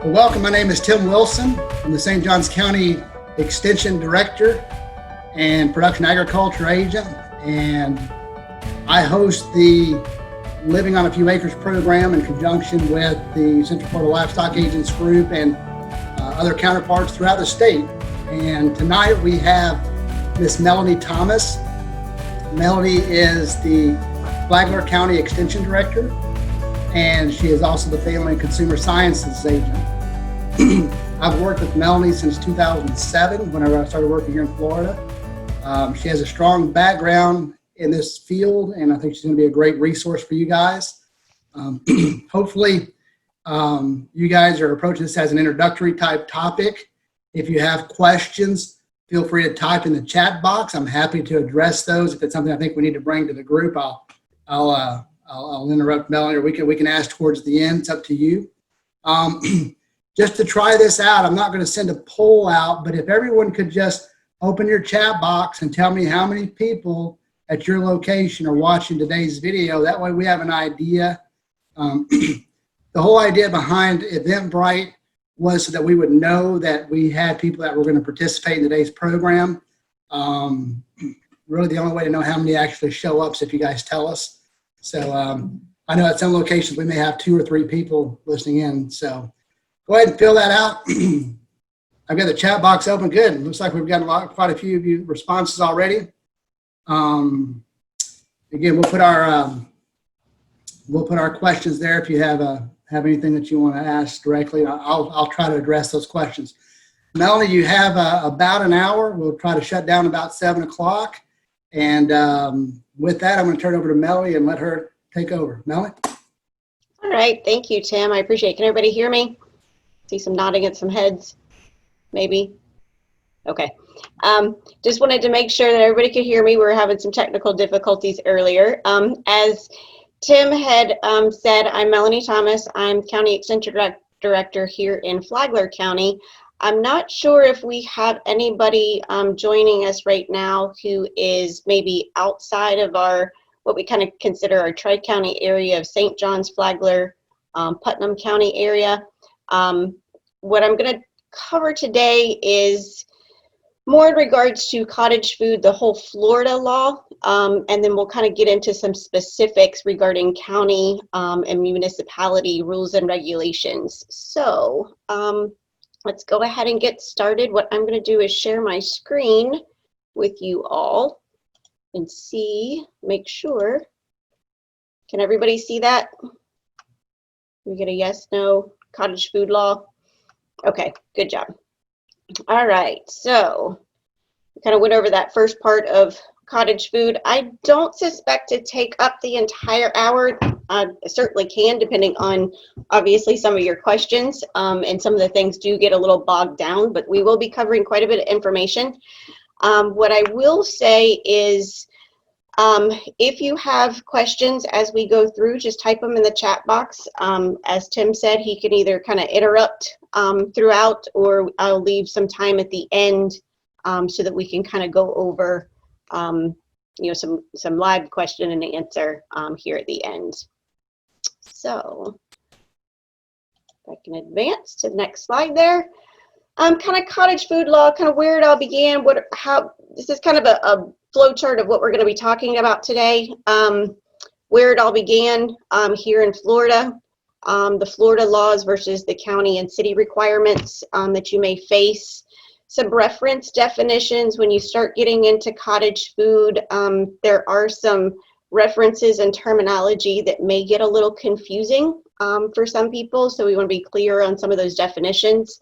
Well, welcome. My name is Tim Wilson. I'm the St. Johns County Extension Director and Production Agriculture Agent, and I host the Living on a Few Acres program in conjunction with the Central Florida Livestock Agents Group and other counterparts throughout the state. And tonight we have Miss Melanie Thomas. Melanie is the Flagler County Extension Director, and she is also the Family and Consumer Sciences Agent. I've worked with Melanie since 2007, whenever I started working here in Florida. She has a strong background in this field, and I think she's going to be a great resource for you guys. Hopefully, you guys are approaching this as an introductory type topic. If you have questions, feel free to type in the chat box. I'm happy to address those. If it's something I think we need to bring to the group, I'll interrupt Melanie, or we can ask towards the end. It's up to you. Just to try this out, I'm not going to send a poll out, but if everyone could just open your chat box and tell me how many people at your location are watching today's video, that way we have an idea. The whole idea behind Eventbrite was so that we would know that we had people that were going to participate in today's program. Really the only way to know how many actually show up is if you guys tell us. So I know at some locations we may have 2 or 3 people listening in, so go ahead and fill that out. I've got the chat box open. Good. It looks like we've got quite a few of you responses already. Again, we'll put our questions there. If you have anything that you want to ask directly, I'll try to address those questions. Melanie, you have about an hour. We'll try to shut down about 7 o'clock. And with that, I'm going to turn it over to Melanie and let her take over. Melanie? All right. Thank you, Tim. I appreciate it. Can everybody hear me? See some nodding and some heads, maybe. Okay. Just wanted to make sure that everybody could hear me. We were having some technical difficulties earlier. As Tim had said, I'm Melanie Thomas. I'm County Extension Director here in Flagler County. I'm not sure if we have anybody joining us right now who is maybe outside of what we kind of consider our Tri-County area of St. Johns, Flagler, Putnam County area. What I'm going to cover today is more in regards to cottage food, the whole Florida law, and then we'll kind of get into some specifics regarding county and municipality rules and regulations. So let's go ahead and get started. What I'm going to do is share my screen with you all and make sure. Can everybody see that? We get a yes, no, cottage food law. Okay, good job. All right, so we kind of went over that first part of cottage food. I don't suspect to take up the entire hour. I certainly can, depending on obviously some of your questions, and some of the things do get a little bogged down, but we will be covering quite a bit of information. What I will say is, if you have questions as we go through, just type them in the chat box. As Tim said, he can either kind of interrupt throughout, or I'll leave some time at the end so that we can kind of go over some live question and answer here at the end. So if I can advance to the next slide there. Kind of cottage food law, kind of where it all began, this is kind of a flow chart of what we're going to be talking about today. Where it all began here in Florida, the Florida laws versus the county and city requirements that you may face. Some reference definitions when you start getting into cottage food. There are some references and terminology that may get a little confusing for some people, so we want to be clear on some of those definitions.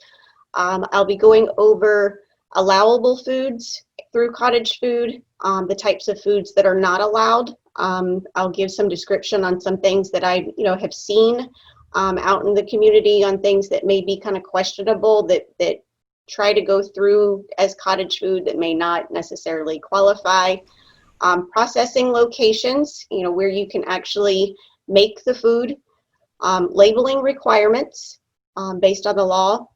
I'll be going over allowable foods through cottage food, the types of foods that are not allowed. I'll give some description on some things that I have seen out in the community on things that may be kind of questionable that try to go through as cottage food that may not necessarily qualify. Processing locations, where you can actually make the food. Labeling requirements based on the law.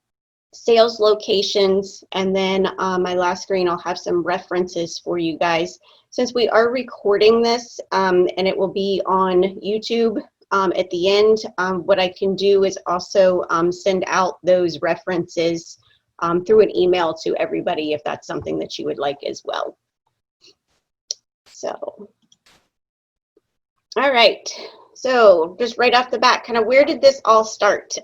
Sales locations, and then my last screen, I'll have some references for you guys. Since we are recording this and it will be on YouTube at the end. What I can do is also send out those references through an email to everybody if that's something that you would like as well. So, all right. So just right off the bat, kind of where did this all start?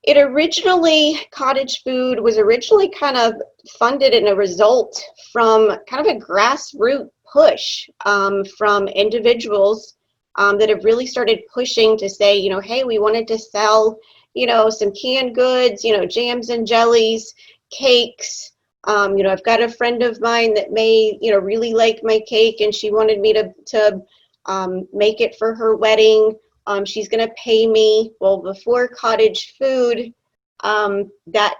It originally, Cottage Food was originally kind of funded in a result from kind of a grassroots push from individuals that have really started pushing to say, you know, hey, we wanted to sell, you know, some canned goods, you know, jams and jellies, cakes. You know, I've got a friend of mine that may, you know, really like my cake, and she wanted me to make it for her wedding. She's going to pay me. Well, before Cottage Food, that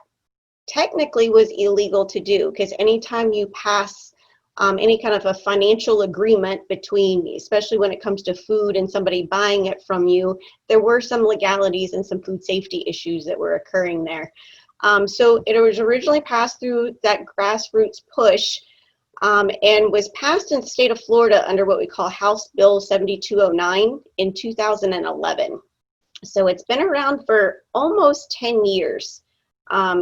technically was illegal to do, because anytime you pass any kind of a financial agreement between, especially when it comes to food and somebody buying it from you, there were some legalities and some food safety issues that were occurring there. So it was originally passed through that grassroots push and was passed in the state of Florida under what we call House Bill 7209 in 2011. So it's been around for almost 10 years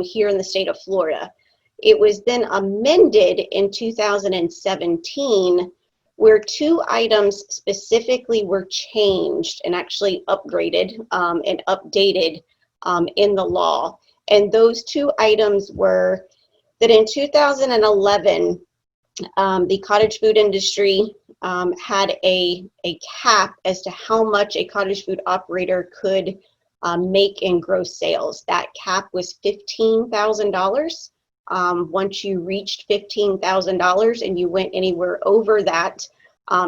here in the state of Florida. It was then amended in 2017, where 2 items specifically were changed and actually upgraded and updated in the law. And those 2 items were that in 2011, the cottage food industry had a cap as to how much a cottage food operator could make in gross sales. That cap was $15,000. Once you reached $15,000 and you went anywhere over that,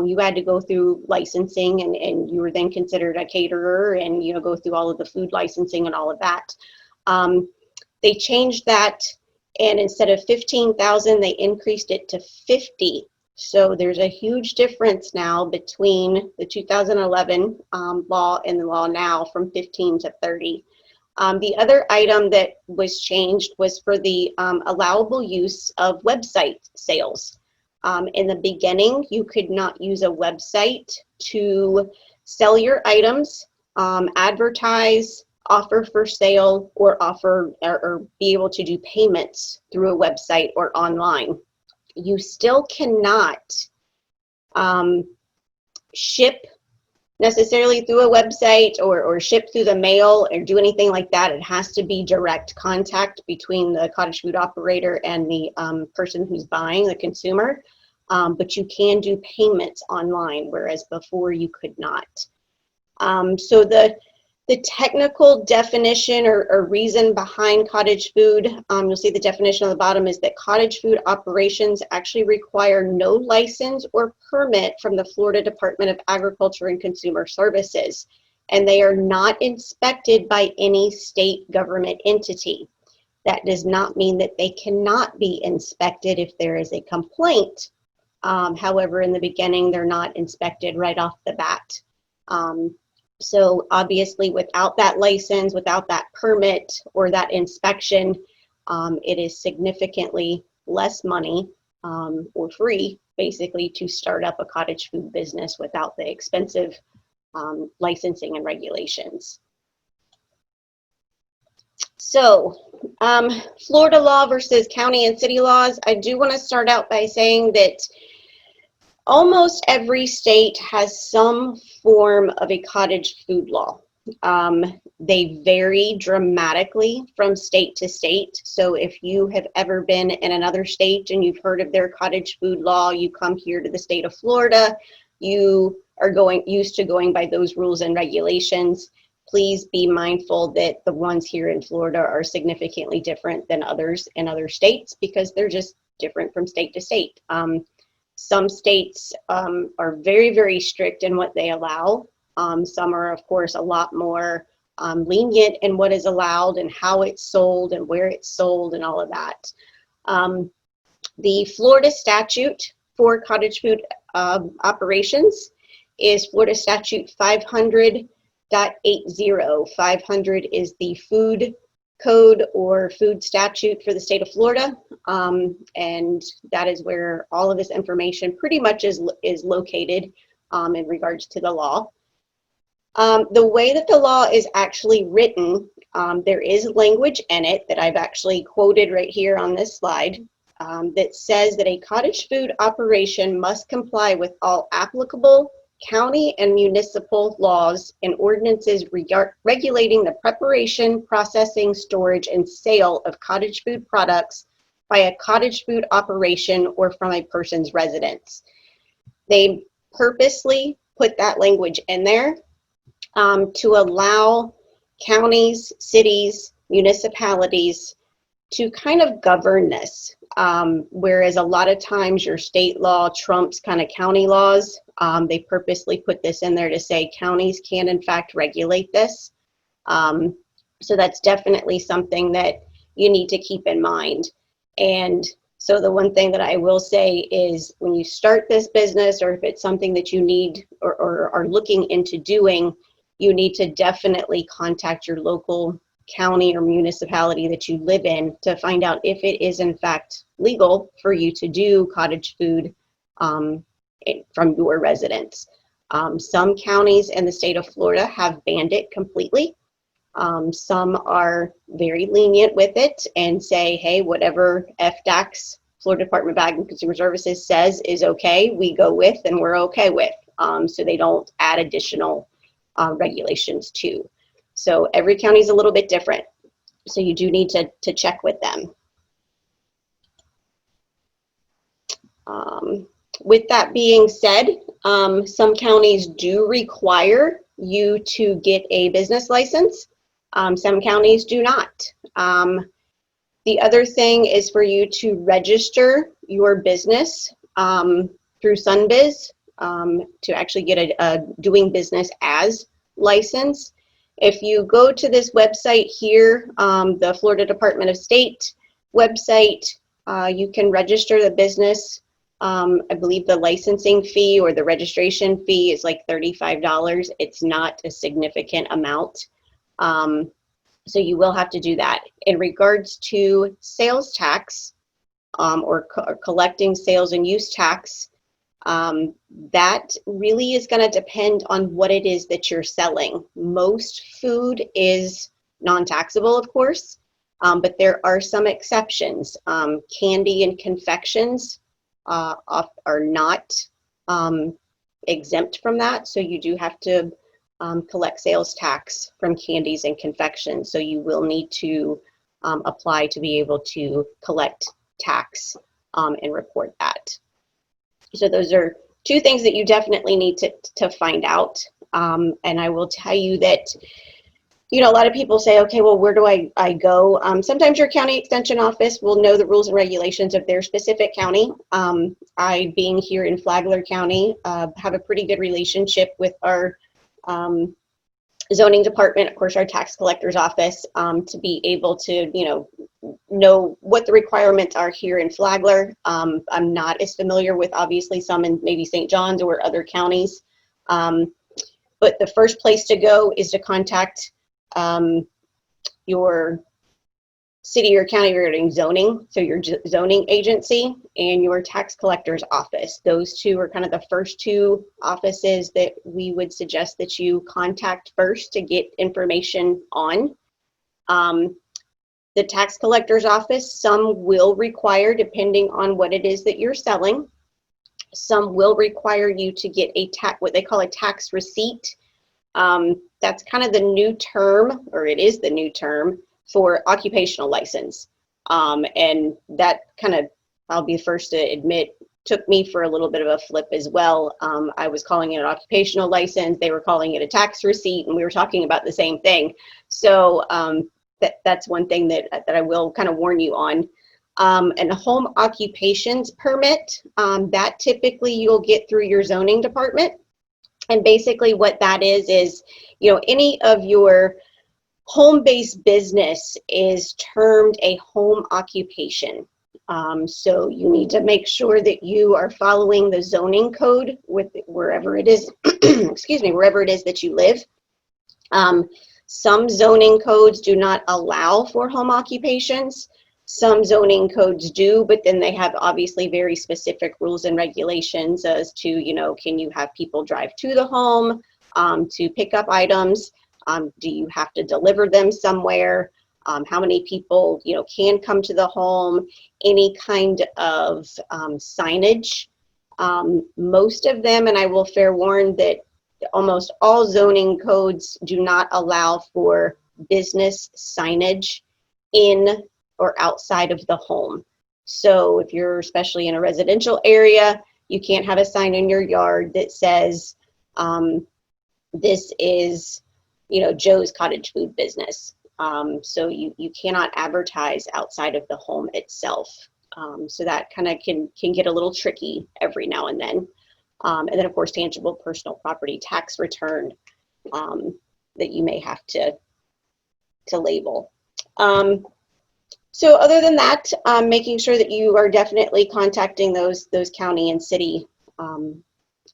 you had to go through licensing, and you were then considered a caterer, and, you know, go through all of the food licensing and all of that. They changed that, and instead of 15,000, they increased it to 50. So there's a huge difference now between the 2011 law and the law now, from 15 to 30. The other item that was changed was for the allowable use of website sales. In the beginning, you could not use a website to sell your items, advertise, offer for sale, or offer or be able to do payments through a website or online. You still cannot ship necessarily through a website or ship through the mail or do anything like that. It has to be direct contact between the cottage food operator and the person who's buying, the consumer. But you can do payments online, whereas before you could not. So the technical definition or reason behind cottage food, you'll see the definition on the bottom, is that cottage food operations actually require no license or permit from the Florida Department of Agriculture and Consumer Services, and they are not inspected by any state government entity. That does not mean that they cannot be inspected if there is a complaint. However, in the beginning, they're not inspected right off the bat. So obviously, without that license, without that permit or that inspection, it is significantly less money or free, basically, to start up a cottage food business without the expensive licensing and regulations. So Florida law versus county and city laws. I do want to start out by saying that almost every state has some form of a cottage food law. They vary dramatically from state to state. So if you have ever been in another state and you've heard of their cottage food law, you come here to the state of Florida, you are used to going by those rules and regulations. Please be mindful that the ones here in Florida are significantly different than others in other states, because they're just different from state to state. Some states are very, very strict in what they allow. Some are, of course, a lot more lenient in what is allowed and how it's sold and where it's sold and all of that. The Florida statute for cottage food operations is Florida Statute 500.80. 500 is the food code or food statute for the state of Florida, and that is where all of this information pretty much is located in regards to the law. The way that the law is actually written, there is language in it that I've actually quoted right here on this slide that says that a cottage food operation must comply with all applicable county and municipal laws and ordinances regulating the preparation, processing, storage, and sale of cottage food products by a cottage food operation or from a person's residence. They purposely put that language in there to allow counties, cities, municipalities to kind of govern this. Whereas a lot of times your state law trumps kind of county laws, they purposely put this in there to say counties can in fact regulate this. So that's definitely something that you need to keep in mind. And so the one thing that I will say is when you start this business, or if it's something that you need or are looking into doing, you need to definitely contact your local county or municipality that you live in to find out if it is in fact legal for you to do cottage food from your residence. Some counties in the state of Florida have banned it completely. Some are very lenient with it and say, hey, whatever FDACS, Florida Department of Ag and Consumer Services, says is okay, we go with and we're okay with. So they don't add additional regulations too. So every county is a little bit different. So you do need to check with them. With that being said, some counties do require you to get a business license. Some counties do not. The other thing is for you to register your business through SunBiz to actually get a doing business as license. If you go to this website here, the Florida Department of State website, you can register the business. I believe the licensing fee or the registration fee is like $35. It's not a significant amount. So you will have to do that. In regards to sales tax or collecting sales and use tax, that really is going to depend on what it is that you're selling. Most food is non-taxable, of course, but there are some exceptions. Candy and confections are not exempt from that, so you do have to collect sales tax from candies and confections. So you will need to apply to be able to collect tax and report that. So those are two things that you definitely need to find out. And I will tell you that, you know, a lot of people say, okay, well, where do I go? Sometimes your county extension office will know the rules and regulations of their specific county. I, being here in Flagler County, have a pretty good relationship with our zoning department, of course, our tax collector's office, to be able to, you know what the requirements are here in Flagler. I'm not as familiar with obviously some in maybe St. John's or other counties. But the first place to go is to contact your city or county regarding zoning, so your zoning agency and your tax collector's office. Those two are kind of the first two offices that we would suggest that you contact first to get information on. The tax collector's office, some will require, depending on what it is that you're selling, some will require you to get a what they call a tax receipt. That's kind of the new term, or it is the new term, for occupational license. And that kind of, I'll be the first to admit, took me for a little bit of a flip as well. I was calling it an occupational license, they were calling it a tax receipt, and we were talking about the same thing. So that's one thing that I will kind of warn you on. And a home occupations permit, that typically you'll get through your zoning department. And basically what that is, you know, any of your home-based business is termed a home occupation. So you need to make sure that you are following the zoning code with wherever it is, excuse me, wherever it is that you live. Some zoning codes do not allow for home occupations. Some zoning codes do, but then they have obviously very specific rules and regulations as to, you know, can you have people drive to the home? to pick up items? Do you have to deliver them somewhere? How many people, can come to the home? Any kind of signage? Most of them, and I will fair warn that almost all zoning codes do not allow for business signage in or outside of the home. So if you're especially in a residential area, you can't have a sign in your yard that says, this is, Joe's cottage food business. So you cannot advertise outside of the home itself. So that kind of can get a little tricky every now and then. And then, of course, tangible personal property tax return that you may have to label. So other than that, making sure that you are definitely contacting those county and city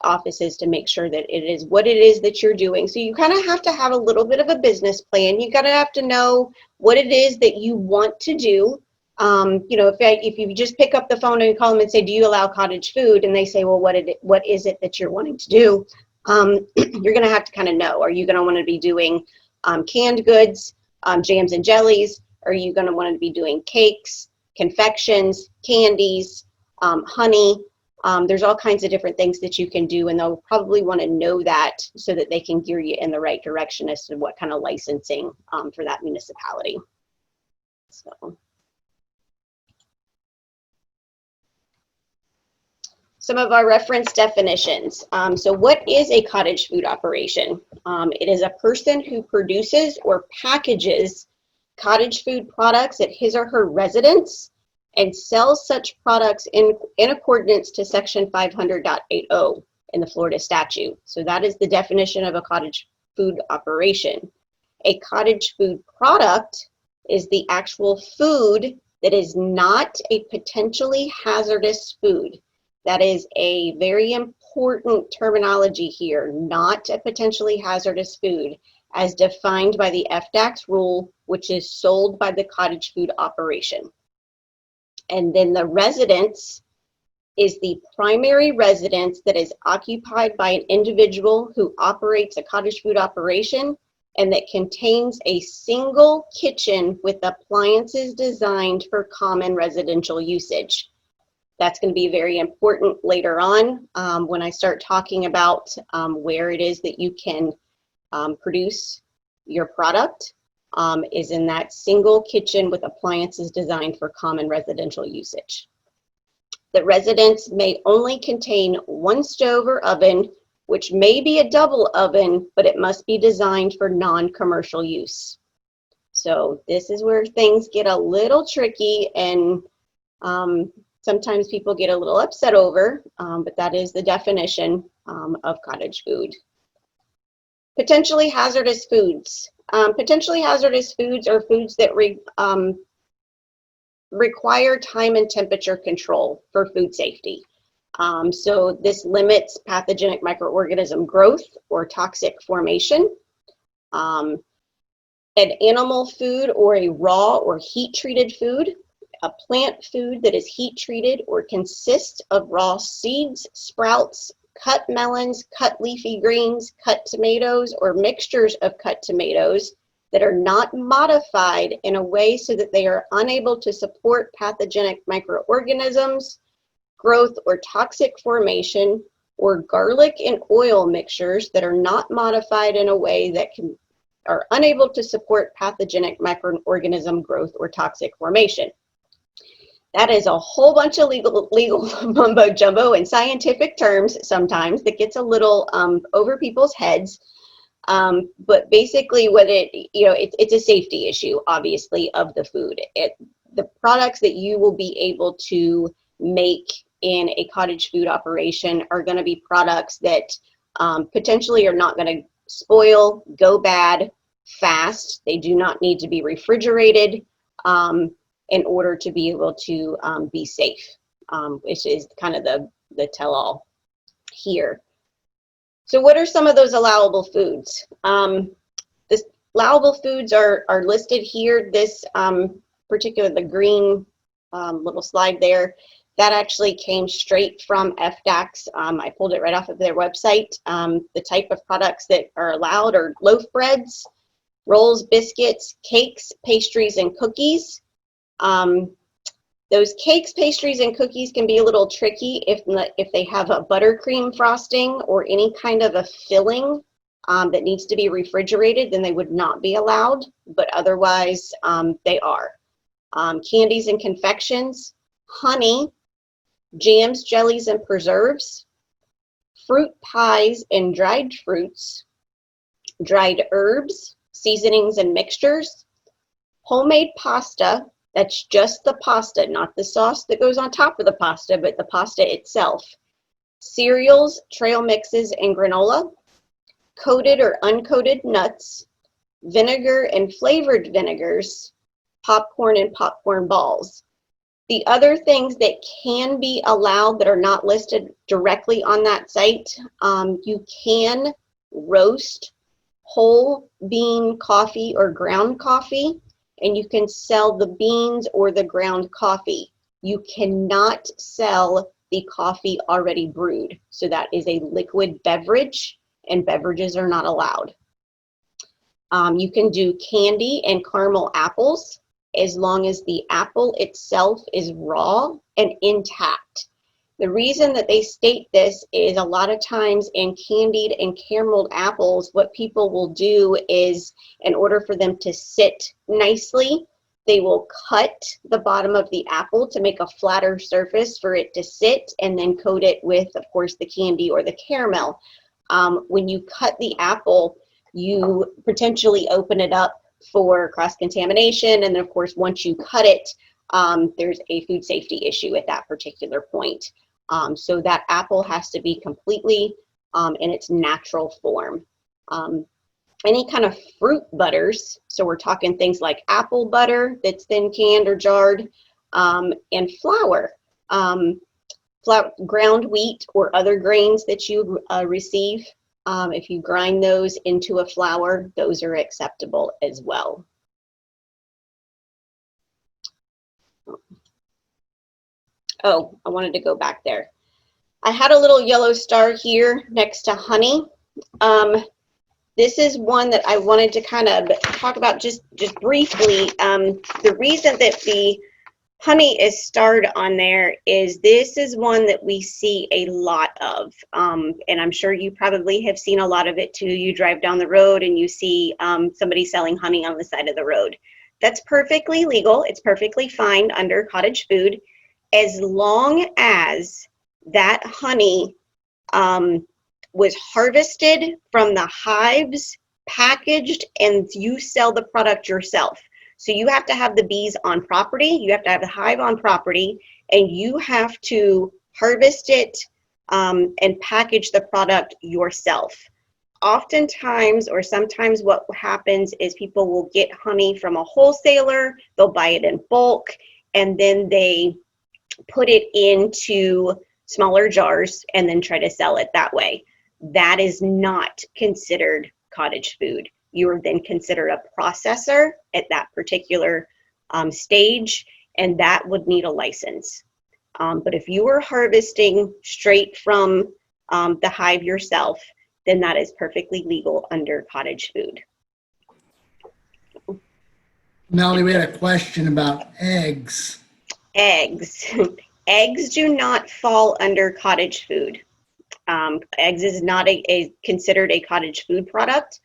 offices to make sure that it is what it is that you're doing. So you kind of have to have a little bit of a business plan. You gotta have to know what it is that you want to do. If you just pick up the phone and call them and say, do you allow cottage food? And they say, well, what is it that you're wanting to do? You're gonna have to kind of know. Are you gonna want to be doing canned goods, jams and jellies? Are you gonna want to be doing cakes, confections, candies, honey? There's all kinds of different things that you can do, and they'll probably want to know that so that they can gear you in the right direction as to what kind of licensing for that municipality. So, some of our reference definitions. So what is a cottage food operation? It is a person who produces or packages cottage food products at his or her residence and sells such products in accordance to section 500.80 in the Florida statute. So that is the definition of a cottage food operation. A cottage food product is the actual food that is not a potentially hazardous food. That is a very important terminology here, not a potentially hazardous food, as defined by the FDAX rule, which is sold by the cottage food operation. And then the residence is the primary residence that is occupied by an individual who operates a cottage food operation and that contains a single kitchen with appliances designed for common residential usage. That's going to be very important later on when I start talking about where it is that you can produce your product. Is in that single kitchen with appliances designed for common residential usage. The residence may only contain one stove or oven, which may be a double oven, but it must be designed for non-commercial use. So this is where things get a little tricky, and sometimes people get a little upset over, but that is the definition of cottage food. Potentially hazardous foods. Potentially hazardous foods are foods that require time and temperature control for food safety. So this limits pathogenic microorganism growth or toxic formation. An animal food or a raw or heat treated food. A plant food that is heat treated or consists of raw seeds, sprouts, cut melons, cut leafy greens, cut tomatoes, or mixtures of cut tomatoes that are not modified in a way so that they are unable to support pathogenic microorganisms, growth, or toxic formation, or garlic and oil mixtures that are not modified in a way that are unable to support pathogenic microorganism growth or toxic formation. That is a whole bunch of legal mumbo jumbo and scientific terms sometimes that gets a little over people's heads. But basically what it's a safety issue, obviously, of the food. The products that you will be able to make in a cottage food operation are going to be products that potentially are not going to spoil, go bad fast. They do not need to be refrigerated in order to be able to be safe, which is kind of the tell-all here. So what are some of those allowable foods? The allowable foods are listed here. This the green little slide there, That actually came straight from FDAX. I pulled it right off of their website. The type of products that are allowed are loaf breads, rolls, biscuits, cakes, pastries, and cookies. Those cakes, pastries, and cookies can be a little tricky if they have a buttercream frosting or any kind of a filling that needs to be refrigerated, then they would not be allowed, but otherwise they are. Candies and confections, honey, jams, jellies, and preserves, fruit pies and dried fruits, dried herbs, seasonings and mixtures, homemade pasta, that's just the pasta, not the sauce that goes on top of the pasta, but the pasta itself, cereals, trail mixes, and granola, coated or uncoated nuts, vinegar and flavored vinegars, popcorn and popcorn balls. The other things that can be allowed that are not listed directly on that site, you can roast whole bean coffee or ground coffee, and you can sell the beans or the ground coffee. You cannot sell the coffee already brewed. So that is a liquid beverage, and beverages are not allowed. You can do candy and caramel apples as long as the apple itself is raw and intact. The reason that they state this is a lot of times in candied and carameled apples, what people will do is, in order for them to sit nicely, they will cut the bottom of the apple to make a flatter surface for it to sit, and then coat it with, of course, the candy or the caramel. When you cut the apple, you potentially open it up for cross-contamination, and then, of course, once you cut it, there's a food safety issue at that particular point. So that apple has to be completely in its natural form. Any kind of fruit butters, so we're talking things like apple butter that's then canned or jarred, and flour, ground wheat or other grains that you receive. If you grind those into a flour, those are acceptable as well. Oh, I wanted to go back there. I had a little yellow star here next to honey. This is one that I wanted to kind of talk about just briefly. The reason that the honey is starred on there is this is one that we see a lot of. And I'm sure you probably have seen a lot of it too. You drive down the road and you see somebody selling honey on the side of the road. That's perfectly legal. It's perfectly fine under cottage food, as long as that honey was harvested from the hives, packaged, and you sell the product yourself. So you have to have the bees on property, you have to have the hive on property, and you have to harvest it and package the product yourself. Oftentimes, or sometimes what happens is people will get honey from a wholesaler, they'll buy it in bulk, and then they put it into smaller jars and then try to sell it that way. That is not considered cottage food. You are then considered a processor at that particular stage, and that would need a license. But if you are harvesting straight from the hive yourself, then that is perfectly legal under cottage food. Melanie, we had a question about eggs. Eggs. Eggs do not fall under cottage food. Eggs is not considered a cottage food product.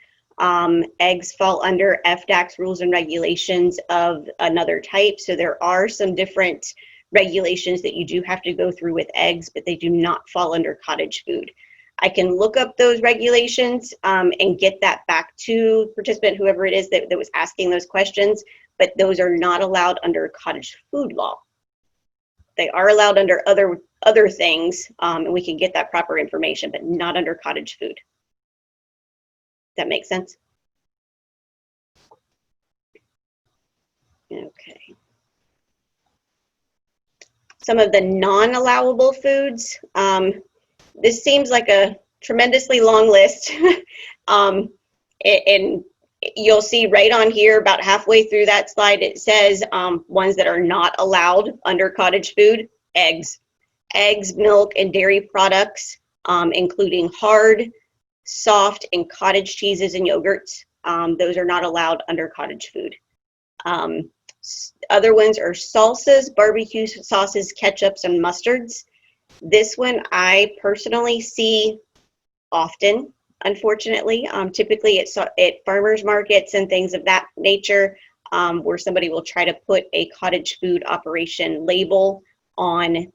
Eggs fall under FDAX rules and regulations of another type. So there are some different regulations that you do have to go through with eggs, but they do not fall under cottage food. I can look up those regulations and get that back to participant, whoever it is that was asking those questions, but those are not allowed under cottage food law. They are allowed under other things, and we can get that proper information, but not under cottage food. That makes sense? Okay. Some of the non-allowable foods. This seems like a tremendously long list. And you'll see right on here, about halfway through that slide, it says ones that are not allowed under cottage food: eggs, eggs, milk, and dairy products, including hard, soft, and cottage cheeses and yogurts. Those are not allowed under cottage food. Other ones are salsas, barbecue sauces, ketchups, and mustards. This one I personally see often, unfortunately. Typically it's at farmers markets and things of that nature, where somebody will try to put a cottage food operation label on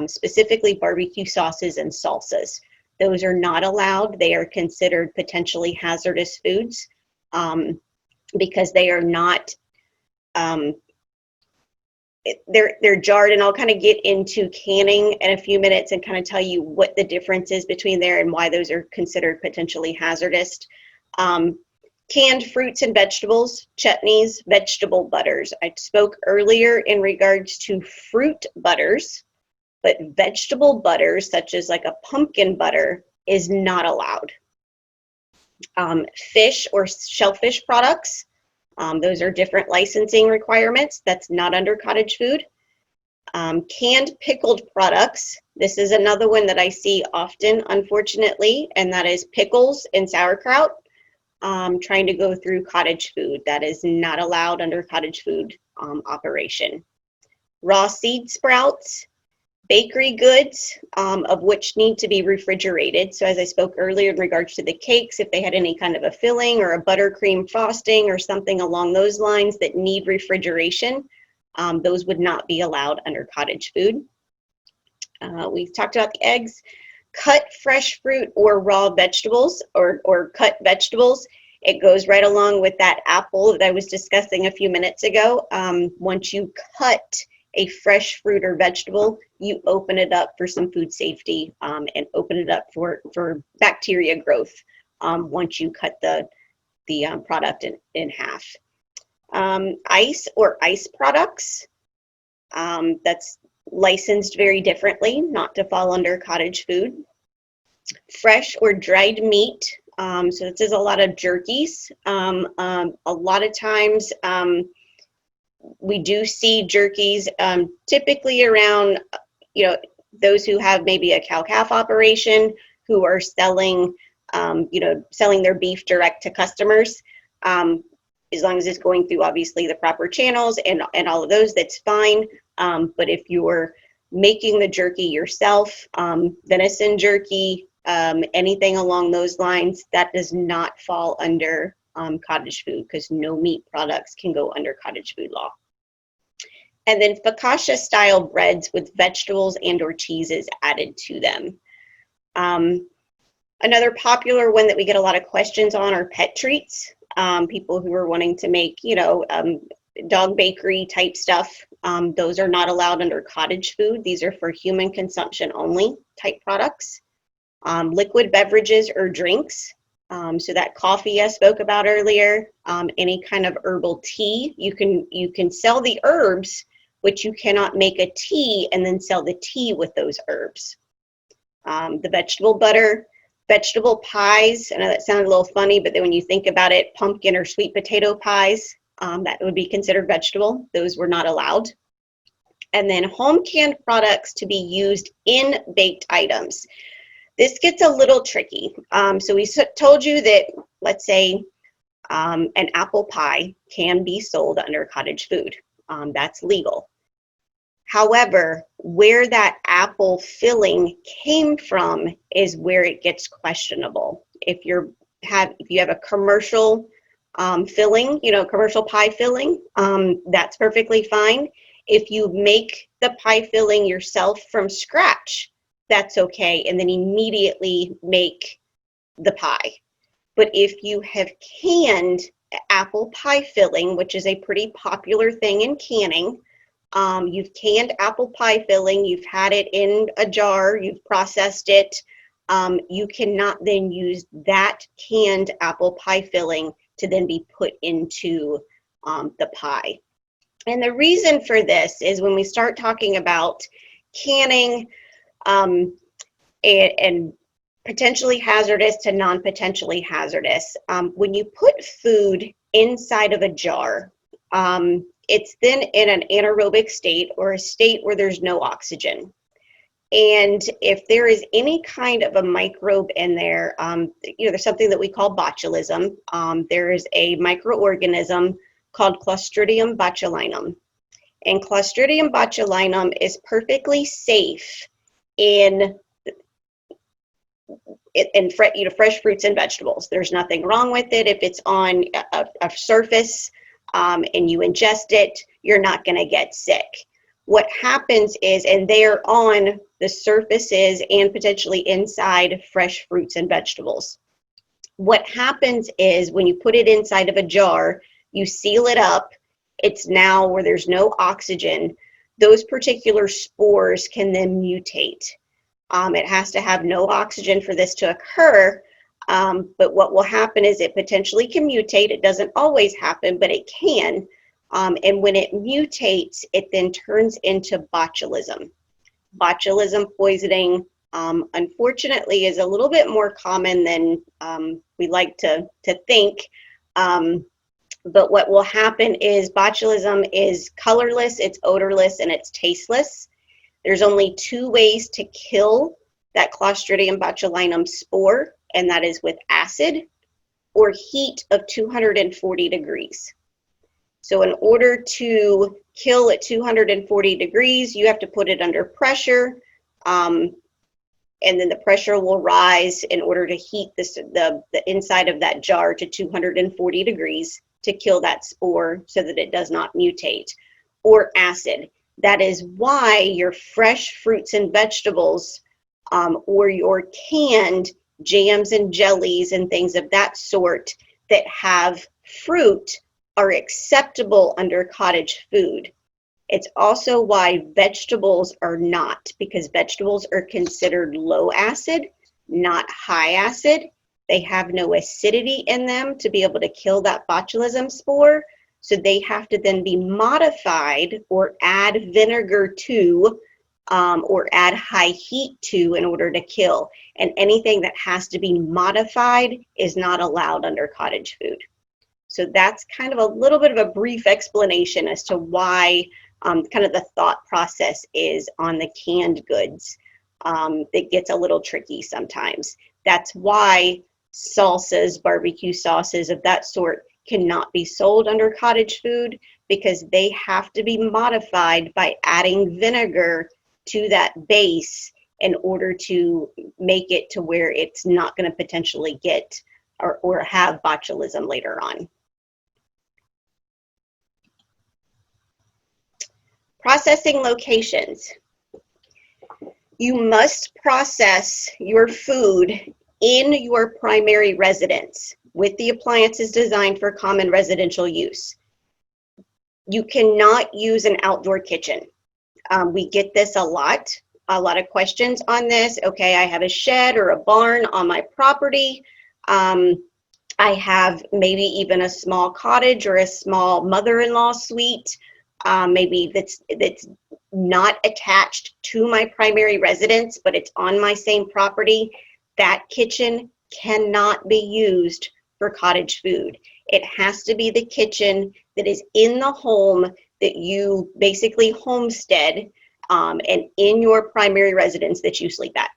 specifically barbecue sauces and salsas. Those are not allowed. They are considered potentially hazardous foods because they are not, they're jarred, and I'll kind of get into canning in a few minutes and kind of tell you what the difference is between there and why those are considered potentially hazardous. Canned fruits and vegetables, chutneys, vegetable butters. I spoke earlier in regards to fruit butters, but vegetable butters, such as like a pumpkin butter, is not allowed. Fish or shellfish products, those are different licensing requirements. That's not under cottage food. Canned pickled products. This is another one that I see often, unfortunately, and that is pickles and sauerkraut. Trying to go through cottage food. That is not allowed under cottage food operation. Raw seed sprouts, bakery goods, of which need to be refrigerated. So as I spoke earlier in regards to the cakes, if they had any kind of a filling or a buttercream frosting or something along those lines that need refrigeration, those would not be allowed under cottage food. We've talked about the eggs. Cut fresh fruit or raw vegetables or cut vegetables. It goes right along with that apple that I was discussing a few minutes ago. Once you cut a fresh fruit or vegetable, you open it up for some food safety and open it up for bacteria growth once you cut the product in half. Ice or ice products, that's licensed very differently, not to fall under cottage food. Fresh or dried meat, so this is a lot of jerkies. A lot of times we do see jerkies typically around, those who have maybe a cow-calf operation who are selling, selling their beef direct to customers. As long as it's going through obviously the proper channels and all of those, that's fine. But if you're making the jerky yourself, venison jerky, anything along those lines, that does not fall under cottage food, because no meat products can go under cottage food law. And then focaccia style breads with vegetables and or cheeses added to them. Another popular one that we get a lot of questions on are pet treats. People who are wanting to make, dog bakery type stuff. Those are not allowed under cottage food. These are for human consumption only type products. Liquid beverages or drinks. So that coffee I spoke about earlier, any kind of herbal tea. You can sell the herbs, but you cannot make a tea and then sell the tea with those herbs. The vegetable butter. Vegetable pies, I know that sounded a little funny, but then when you think about it, pumpkin or sweet potato pies, that would be considered vegetable. Those were not allowed. And then home canned products to be used in baked items. This gets a little tricky. So we told you that, let's say, an apple pie can be sold under cottage food. That's legal. However, where that apple filling came from is where it gets questionable. If you have a commercial filling, commercial pie filling, that's perfectly fine. If you make the pie filling yourself from scratch, that's okay, and then immediately make the pie. But if you have canned apple pie filling, which is a pretty popular thing in canning, you've canned apple pie filling, you've had it in a jar, you've processed it, you cannot then use that canned apple pie filling to then be put into the pie. And the reason for this is when we start talking about canning and potentially hazardous to non-potentially hazardous, when you put food inside of a jar, it's then in an anaerobic state or a state where there's no oxygen. And if there is any kind of a microbe in there, there's something that we call botulism. There is a microorganism called Clostridium botulinum. And Clostridium botulinum is perfectly safe in fresh fruits and vegetables. There's nothing wrong with it. If it's on a surface and you ingest it, you're not going to get sick. What happens is, and they're on the surfaces and potentially inside fresh fruits and vegetables. What happens is when you put it inside of a jar, you seal it up, it's now where there's no oxygen, those particular spores can then mutate. It has to have no oxygen for this to occur, but what will happen is it potentially can mutate. It doesn't always happen, but it can. And when it mutates, it then turns into botulism. Botulism poisoning, unfortunately, is a little bit more common than we like to think. But what will happen is botulism is colorless, it's odorless, and it's tasteless. There's only 2 ways to kill that Clostridium botulinum spore, and that is with acid or heat of 240 degrees. So in order to kill at 240 degrees, you have to put it under pressure, and then the pressure will rise in order to heat the inside of that jar to 240 degrees to kill that spore so that it does not mutate. Or acid. That is why your fresh fruits and vegetables or your canned jams and jellies and things of that sort that have fruit are acceptable under cottage food. It's also why vegetables are not, because vegetables are considered low acid, not high acid. They have no acidity in them to be able to kill that botulism spore. So they have to then be modified or add vinegar to or add high heat to in order to kill. And anything that has to be modified is not allowed under cottage food. So that's kind of a little bit of a brief explanation as to why kind of the thought process is on the canned goods. It gets a little tricky sometimes. That's why salsas, barbecue sauces of that sort cannot be sold under cottage food, because they have to be modified by adding vinegar to that base in order to make it to where it's not going to potentially get or have botulism later on. Processing locations. You must process your food in your primary residence with the appliances designed for common residential use. You cannot use an outdoor kitchen. We get this a lot of questions on this. Okay, I have a shed or a barn on my property. I have maybe even a small cottage or a small mother-in-law suite, maybe that's not attached to my primary residence, but it's on my same property. That kitchen cannot be used for cottage food. It has to be the kitchen that is in the home that you basically homestead and in your primary residence that you sleep at.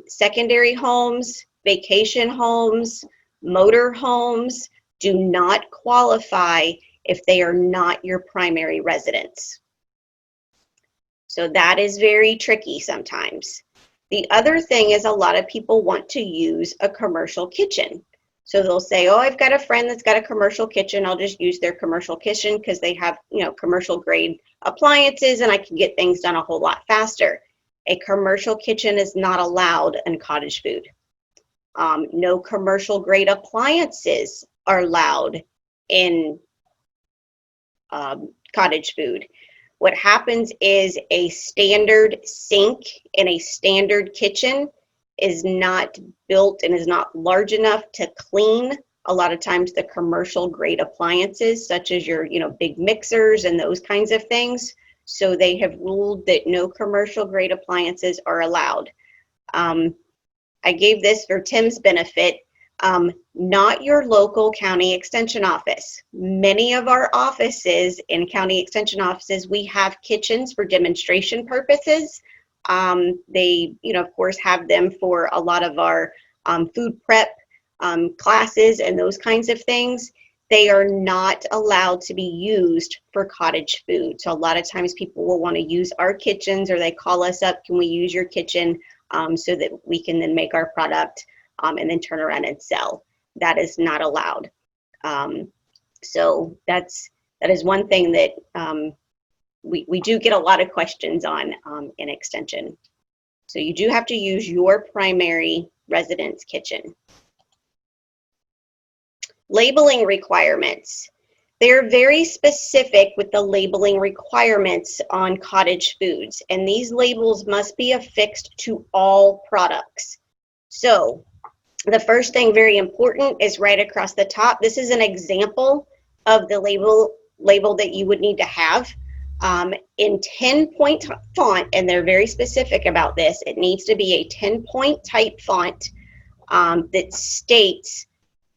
Secondary homes, vacation homes, motor homes do not qualify if they are not your primary residence. So that is very tricky sometimes. The other thing is a lot of people want to use a commercial kitchen. So they'll say, oh, I've got a friend that's got a commercial kitchen. I'll just use their commercial kitchen because they have, commercial grade appliances and I can get things done a whole lot faster. A commercial kitchen is not allowed in cottage food. No commercial grade appliances are allowed in cottage food. What happens is a standard sink in a standard kitchen is not built and is not large enough to clean a lot of times the commercial grade appliances, such as your big mixers and those kinds of things. So they have ruled that no commercial grade appliances are allowed. I gave this for Tim's benefit. Not your local county extension office. Many of our offices in county extension offices, we have kitchens for demonstration purposes. They, of course, have them for a lot of our food prep classes and those kinds of things. They are not allowed to be used for cottage food. So a lot of times people will want to use our kitchens, or they call us up, can we use your kitchen, so that we can then make our product and then turn around and sell. That is not allowed. So that is one thing that we do get a lot of questions on in Extension. So you do have to use your primary residence kitchen. Labeling requirements. They're very specific with the labeling requirements on cottage foods, and these labels must be affixed to all products. So the first thing, very important, is right across the top. This is an example of the label that you would need to have in 10-point font, and they're very specific about this. It needs to be a 10-point type font that states,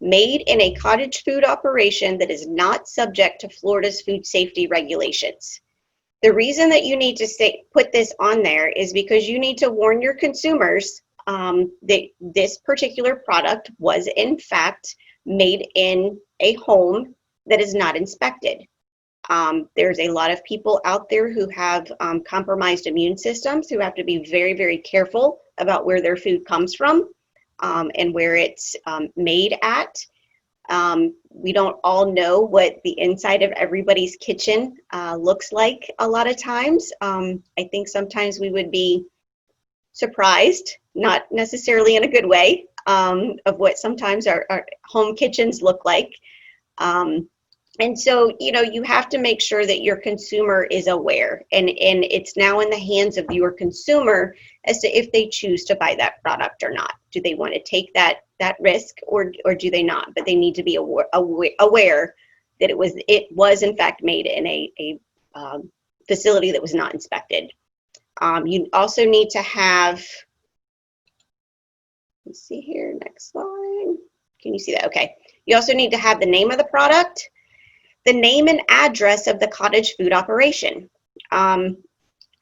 made in a cottage food operation that is not subject to Florida's food safety regulations. The reason that you need to put this on there is because you need to warn your consumers that this particular product was in fact made in a home that is not inspected. There's a lot of people out there who have compromised immune systems, who have to be very, very careful about where their food comes from and where it's made at. We don't all know what the inside of everybody's kitchen looks like a lot of times. I think sometimes we would be surprised, not necessarily in a good way, of what sometimes our home kitchens look like. And so, you have to make sure that your consumer is aware, and it's now in the hands of your consumer as to if they choose to buy that product or not. Do they want to take that risk, or do they not? But they need to be aware that it was in fact made in a facility that was not inspected. You also need to have, let's see here, next slide. Can you see that? Okay. You also need to have the name of the product, the name and address of the cottage food operation. So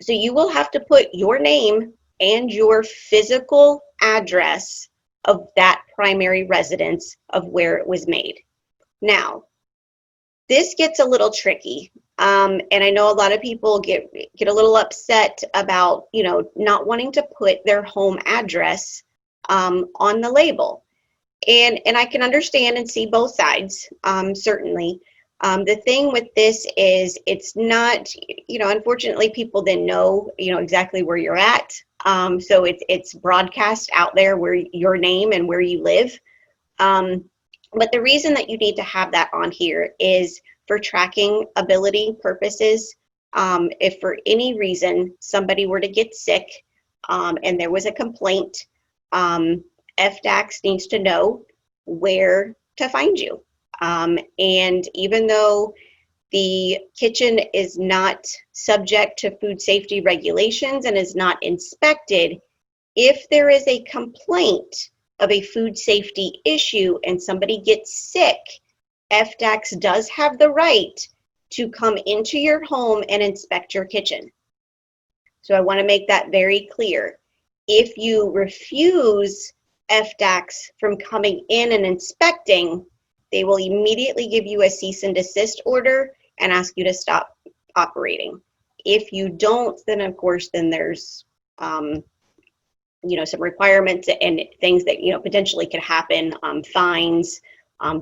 you will have to put your name and your physical address of that primary residence of where it was made. Now, this gets a little tricky. And I know a lot of people get a little upset about, not wanting to put their home address on the label. And I can understand and see both sides, certainly. The thing with this is it's not, unfortunately people then know, exactly where you're at. So it's broadcast out there where your name and where you live. But the reason that you need to have that on here is for tracking ability purposes. If for any reason somebody were to get sick and there was a complaint, FDAX needs to know where to find you. And even though the kitchen is not subject to food safety regulations and is not inspected, if there is a complaint of a food safety issue and somebody gets sick, FDAX does have the right to come into your home and inspect your kitchen. So I want to make that very clear. If you refuse FDAX from coming in and inspecting, they will immediately give you a cease and desist order and ask you to stop operating. If you don't, then of course, then there's some requirements and things that potentially could happen, fines,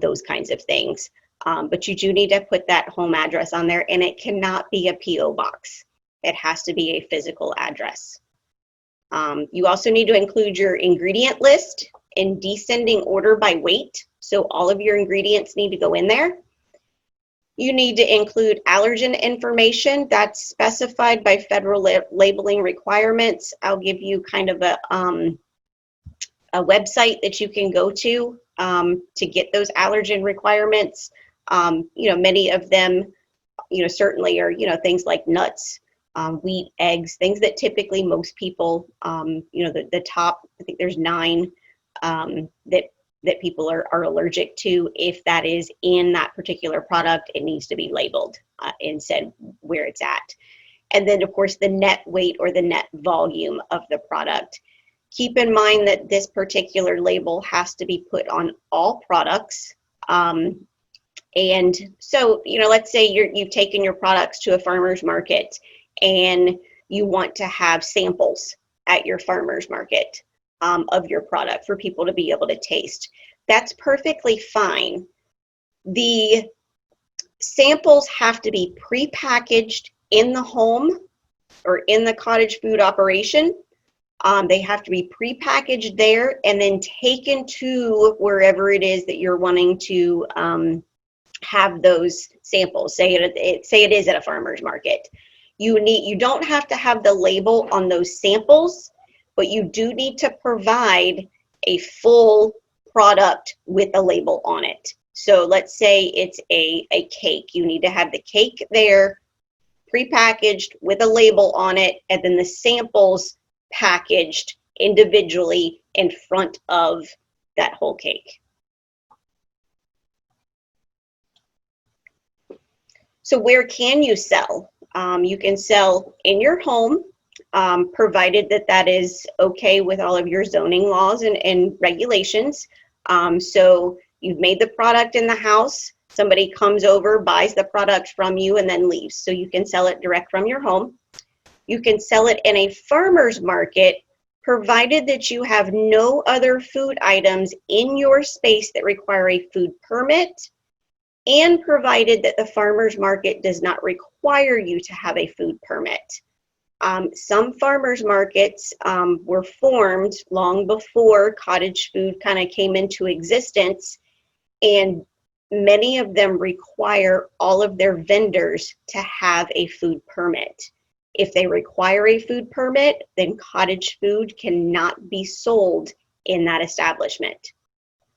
those kinds of things. But you do need to put that home address on there, and it cannot be a PO box. It has to be a physical address. You also need to include your ingredient list in descending order by weight. So all of your ingredients need to go in there. You need to include allergen information that's specified by federal labeling requirements. I'll give you kind of a website that you can go to get those allergen requirements. Many of them, certainly are, things like nuts, wheat, eggs, things that typically most people, the top, I think there's 9 that people are allergic to. If that is in that particular product, it needs to be labeled and said where it's at. and then of course the net weight or the net volume of the product. Keep in mind that this particular label has to be put on all products. And so, let's say you've taken your products to a farmer's market and you want to have samples at your farmer's market of your product for people to be able to taste. That's perfectly fine. The samples have to be pre-packaged in the home or in the cottage food operation. They have to be pre-packaged there and then taken to wherever it is that you're wanting to have those samples. Say it is at a farmer's market. You don't have to have the label on those samples, but you do need to provide a full product with a label on it. So let's say it's a cake. You need to have the cake there, pre-packaged with a label on it, and then the samples packaged individually in front of that whole cake. So where can you sell? You can sell in your home, provided that that is okay with all of your zoning laws and regulations. So you've made the product in the house, somebody comes over, buys the product from you, and then leaves. So you can sell it direct from your home. You can sell it in a farmer's market, provided that you have no other food items in your space that require a food permit, and provided that the farmer's market does not require you to have a food permit. Some farmers markets were formed long before cottage food kind of came into existence, and many of them require all of their vendors to have a food permit. If they require a food permit, then cottage food cannot be sold in that establishment.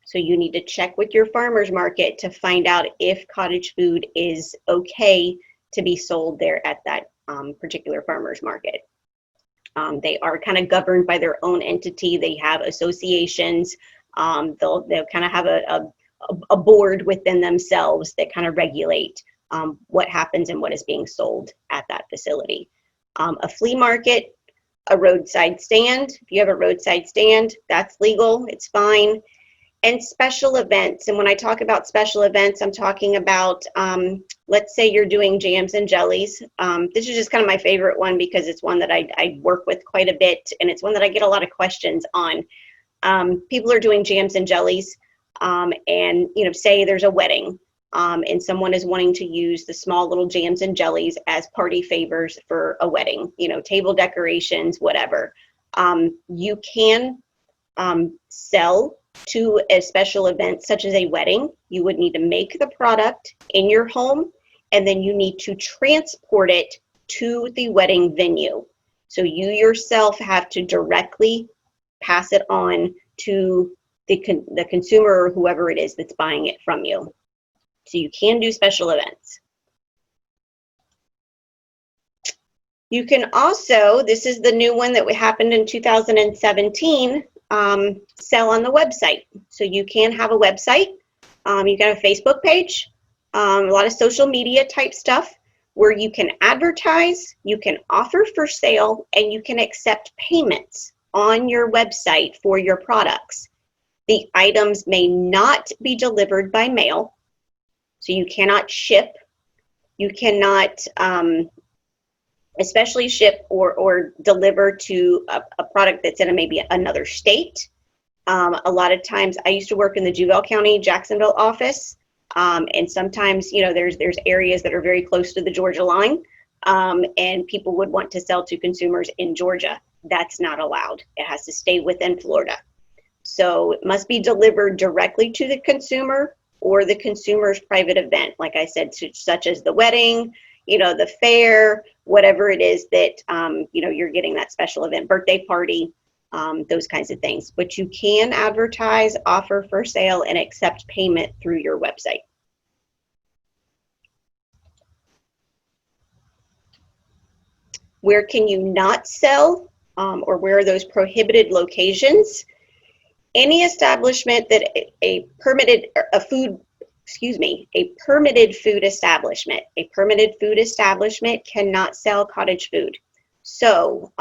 So you need to check with your farmer's market to find out if cottage food is okay to be sold there at that particular farmer's market. They are kind of governed by their own entity. They have associations. They'll kind of have a board within themselves that kind of regulate what happens and what is being sold at that facility. A flea market, a roadside stand. If you have a roadside stand, that's legal, it's fine. And special events. And when I talk about special events, I'm talking about, let's say you're doing jams and jellies. This is just kind of my favorite one because it's one that I work with quite a bit, and it's one that I get a lot of questions on. People are doing jams and jellies, and say there's a wedding, and someone is wanting to use the small little jams and jellies as party favors for a wedding, table decorations, whatever. You can sell to a special event such as a wedding. You would need to make the product in your home, and then you need to transport it to the wedding venue. So you yourself have to directly pass it on to the consumer or whoever it is that's buying it from you. So you can do special events. You can also, this is the new one that happened in 2017, sell on the website. So you can have a website, you can have a Facebook page, a lot of social media type stuff where you can advertise, you can offer for sale, and you can accept payments on your website for your products. The items may not be delivered by mail, so you cannot ship, you cannot especially ship or deliver to a product that's in maybe another state. A lot of times, I used to work in the Duval County, Jacksonville office, and sometimes, there's areas that are very close to the Georgia line, and people would want to sell to consumers in Georgia. That's not allowed. It has to stay within Florida. So it must be delivered directly to the consumer or the consumer's private event, like I said, such as the wedding, the fair, whatever it is that, you're getting that special event, birthday party, those kinds of things. But you can advertise, offer for sale, and accept payment through your website. Where can you not sell, or where are those prohibited locations? Any establishment that a food excuse me, a permitted food establishment. A permitted food establishment cannot sell cottage food. So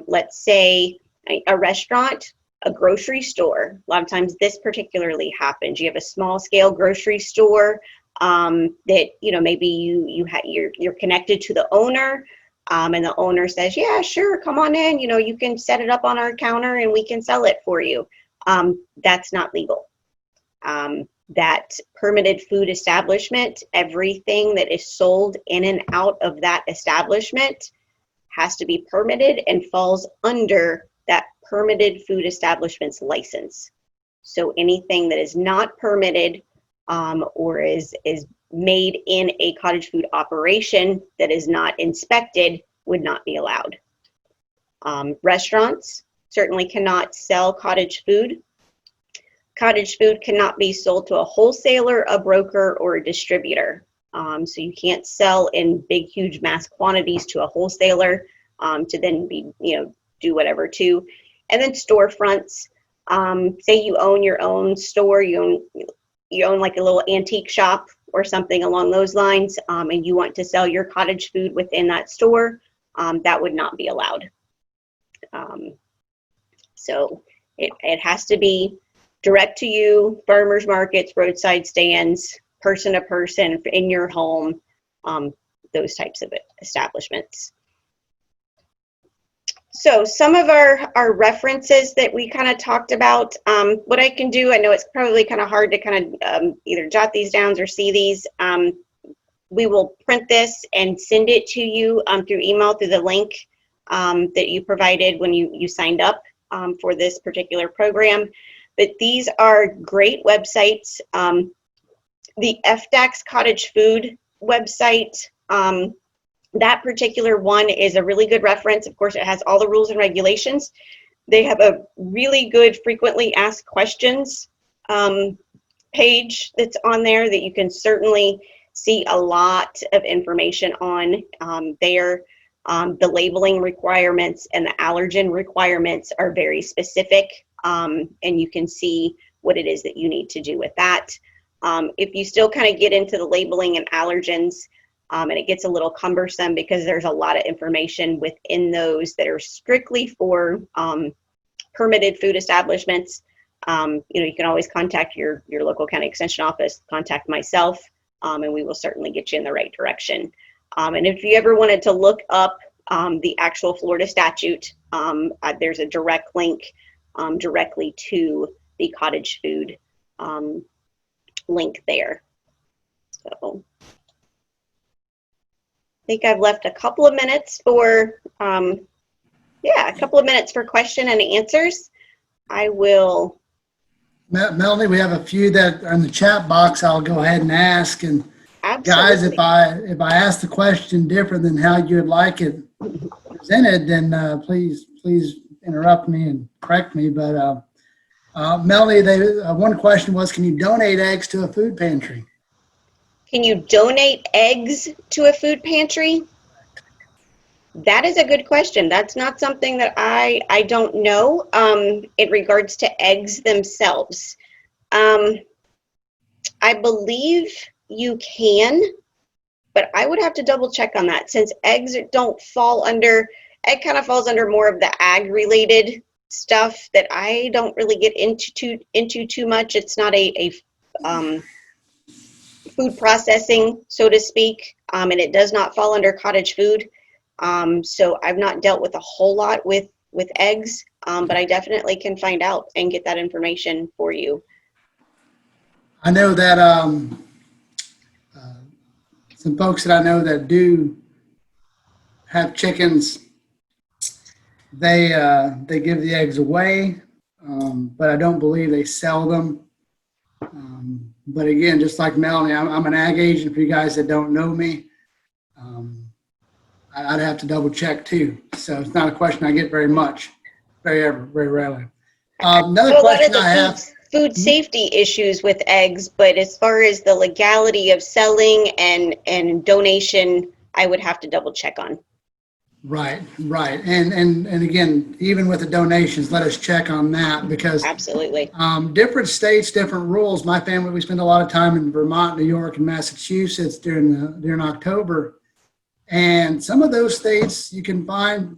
let's say a restaurant, a grocery store. A lot of times this particularly happens. You have a small scale grocery store that, you know, maybe you're connected to the owner, and the owner says, yeah, sure, come on in, you know, you can set it up on our counter and we can sell it for you. That's not legal. That permitted food establishment, everything that is sold in and out of that establishment has to be permitted and falls under that permitted food establishment's license. So anything that is not permitted or is made in a cottage food operation that is not inspected would not be allowed. Restaurants certainly cannot sell cottage food. Cottage food cannot be sold to a wholesaler, a broker, or a distributor. So you can't sell in big, huge mass quantities to a wholesaler to then be, you know, do whatever to. And then storefronts. Say you own your own store, you own like a little antique shop or something along those lines, and you want to sell your cottage food within that store, that would not be allowed. So it has to be direct to you, farmers markets, roadside stands, person to person in your home, those types of establishments. So some of our references that we kind of talked about, what I can do, I know it's probably kind of hard to kind of either jot these down or see these. We will print this and send it to you through email through the link that you provided when you signed up for this particular program. But these are great websites. The FDAC's Cottage Food website, that particular one is a really good reference. Of course, it has all the rules and regulations. They have a really good frequently asked questions page that's on there that you can certainly see a lot of information on there. The labeling requirements and the allergen requirements are very specific, and you can see what it is that you need to do with that. If you still kind of get into the labeling and allergens, and it gets a little cumbersome because there's a lot of information within those that are strictly for permitted food establishments, you know, you can always contact your local county extension office, contact myself, and we will certainly get you in the right direction. And if you ever wanted to look up the actual Florida statute, there's a direct link directly to the cottage food link there. So I think I've left a couple of minutes for, a couple of minutes for question and answers. I will. Melanie, we have a few that are in the chat box. I'll go ahead and ask. And Absolutely. guys, if I ask the question different than how you'd like it presented, then please interrupt me and correct me. But Melanie, one question was, can you donate eggs to a food pantry? Can you donate eggs to a food pantry? That is a good question. That's not something that I don't know in regards to eggs themselves. I believe you can, but I would have to double check on that since eggs don't fall under, egg kind of falls under more of the ag related stuff that I don't really get into too much. It's not a food processing, so to speak, and it does not fall under cottage food. So I've not dealt with a whole lot with eggs, but I definitely can find out and get that information for you. I know that some folks that I know that do have chickens, they give the eggs away, but I don't believe they sell them. But again, just like Melanie, I'm an ag agent for you guys that don't know me. I'd have to double check too. So it's not a question I get very much, very rarely. Another question I have. Food safety issues with eggs, but as far as the legality of selling and donation, I would have to double check on. Right, right. And again, even with the donations, let us check on that because Absolutely. different states, different rules. My family, we spend a lot of time in Vermont, New York, and Massachusetts during October. And some of those states you can find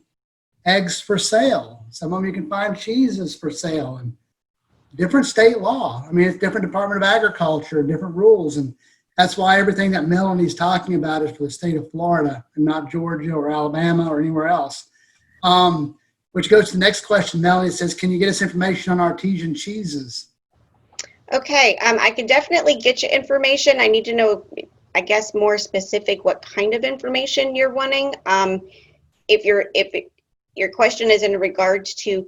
eggs for sale. Some of them you can find cheeses for sale, and different state law. I mean, it's different Department of Agriculture, different rules. And that's why everything that Melanie's talking about is for the state of Florida and not Georgia or Alabama or anywhere else. Which goes to the next question. Melanie says, can you get us information on artesian cheeses? Okay, I can definitely get you information. I need to know, I guess, more specific what kind of information you're wanting. If your question is in regards to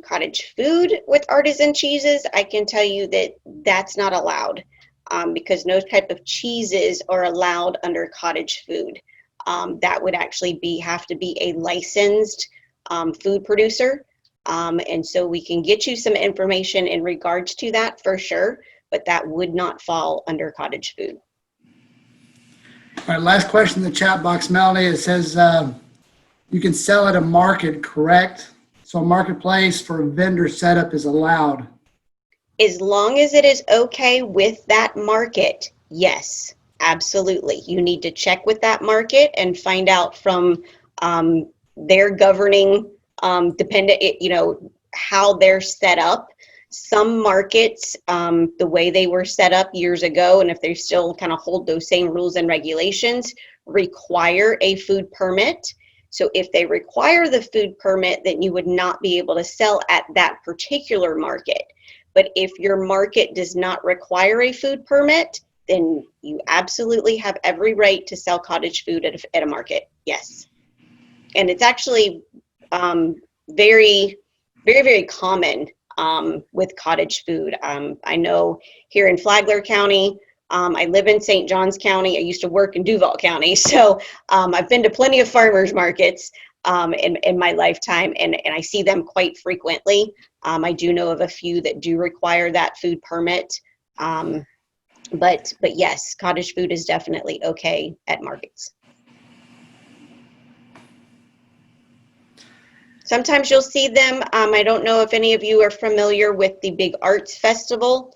cottage food with artisan cheeses, I can tell you that that's not allowed because no type of cheeses are allowed under cottage food. That would actually have to be a licensed food producer. And so we can get you some information in regards to that for sure, but that would not fall under cottage food. All right, last question in the chat box, Melanie. It says you can sell at a market, correct? So a marketplace for a vendor setup is allowed. As long as it is okay with that market, yes, absolutely. You need to check with that market and find out from their governing dependent, how they're set up. Some markets, the way they were set up years ago, and if they still kind of hold those same rules and regulations, require a food permit. So if they require the food permit, then you would not be able to sell at that particular market. But if your market does not require a food permit, then you absolutely have every right to sell cottage food at a market. Yes. And it's actually very, very, very common with cottage food. I know here in Flagler County, I live in St. Johns County. I used to work in Duval County. So I've been to plenty of farmers markets in my lifetime, and I see them quite frequently. I do know of a few that do require that food permit. But yes, cottage food is definitely okay at markets. Sometimes you'll see them. I don't know if any of you are familiar with the big arts festival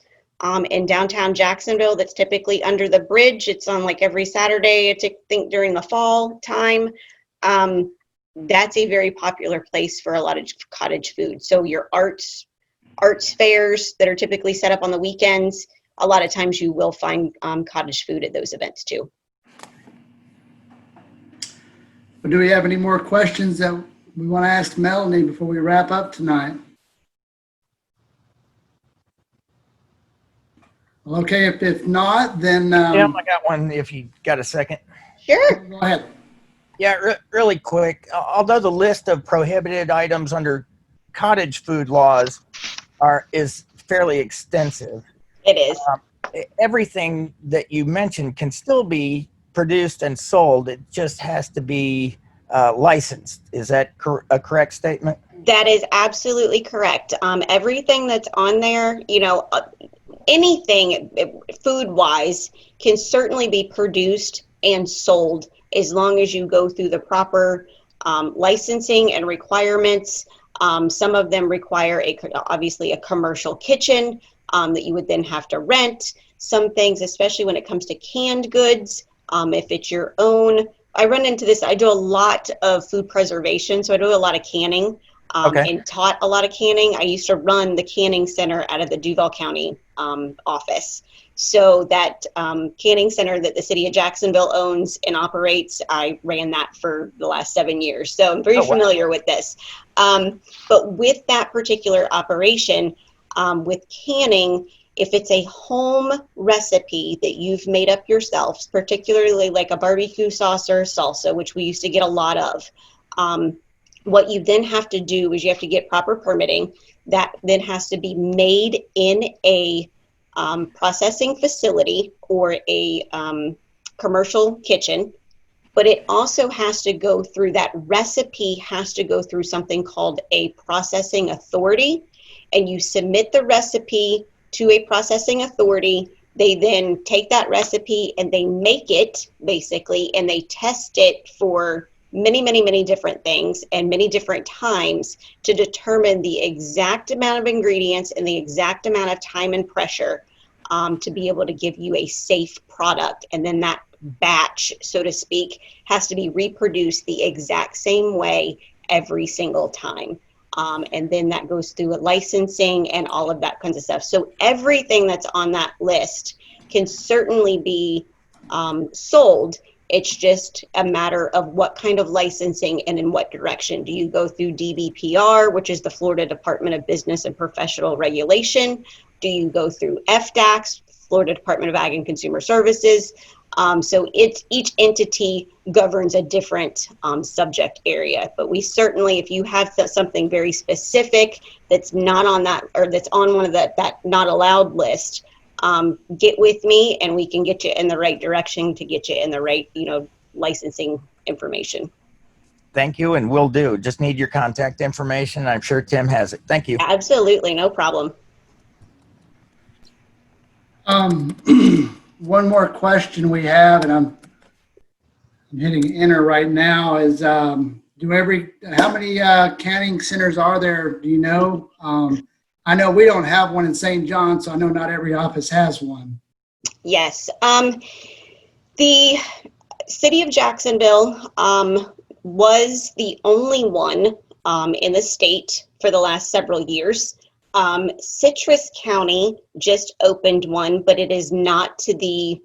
in downtown Jacksonville that's typically under the bridge. It's on like every Saturday, I think during the fall time. That's a very popular place for a lot of cottage food. So your arts fairs that are typically set up on the weekends, a lot of times you will find cottage food at those events too. But do we have any more questions that we want to ask Melanie before we wrap up tonight? Well, okay, if not, then Yeah, I got one if you got a second. Sure. Go ahead. Yeah, really quick. Although the list of prohibited items under cottage food laws is fairly extensive, It is. everything that you mentioned can still be produced and sold. It just has to be licensed. Is that a correct statement? That is absolutely correct. Everything that's on there, anything food-wise can certainly be produced and sold as long as you go through the proper licensing and requirements. Some of them require obviously a commercial kitchen that you would then have to rent. Some things, especially when it comes to canned goods, if it's your own, I run into this, I do a lot of food preservation, so I do a lot of canning. And taught a lot of canning. I used to run the canning center out of the Duval County office. So that canning center that the city of Jacksonville owns and operates, I ran that for the last 7 years. So I'm very familiar with this. But with that particular operation, with canning, if it's a home recipe that you've made up yourself, particularly like a barbecue sauce or salsa, which we used to get a lot of, what you then have to do is you have to get proper permitting. That then has to be made in a processing facility or a commercial kitchen, but it also has to go through, that recipe has to go through something called a processing authority, and you submit the recipe to a processing authority. They then take that recipe and they make it basically, and they test it for many, many, many different things and many different times to determine the exact amount of ingredients and the exact amount of time and pressure to be able to give you a safe product. And then that batch, so to speak, has to be reproduced the exact same way every single time. And then that goes through licensing and all of that kinds of stuff. So everything that's on that list can certainly be sold. It's just a matter of what kind of licensing and in what direction. Do you go through DBPR, which is the Florida Department of Business and Professional Regulation? Do you go through FDACS, Florida Department of Ag and Consumer Services? So each entity governs a different subject area, but we certainly, if you have something very specific that's not on that, or that's on one of that not allowed list, get with me and we can get you in the right direction to get you in the right, licensing information. Thank you, and will do. Just need your contact information. I'm sure Tim has it. Thank you. Absolutely, no problem. One more question we have, and I'm hitting enter right now, is how many canning centers are there? Do you know? I know we don't have one in St. John, so I know not every office has one. Yes. The city of Jacksonville was the only one in the state for the last several years. Citrus County just opened one, but it is not to the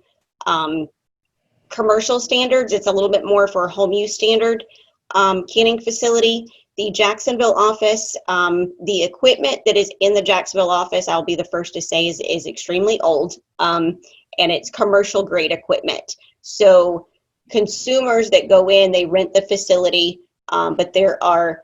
commercial standards. It's a little bit more for a home use standard canning facility. The Jacksonville office, the equipment that is in the Jacksonville office, I'll be the first to say is extremely old, and it's commercial grade equipment. So consumers that go in, they rent the facility, but there are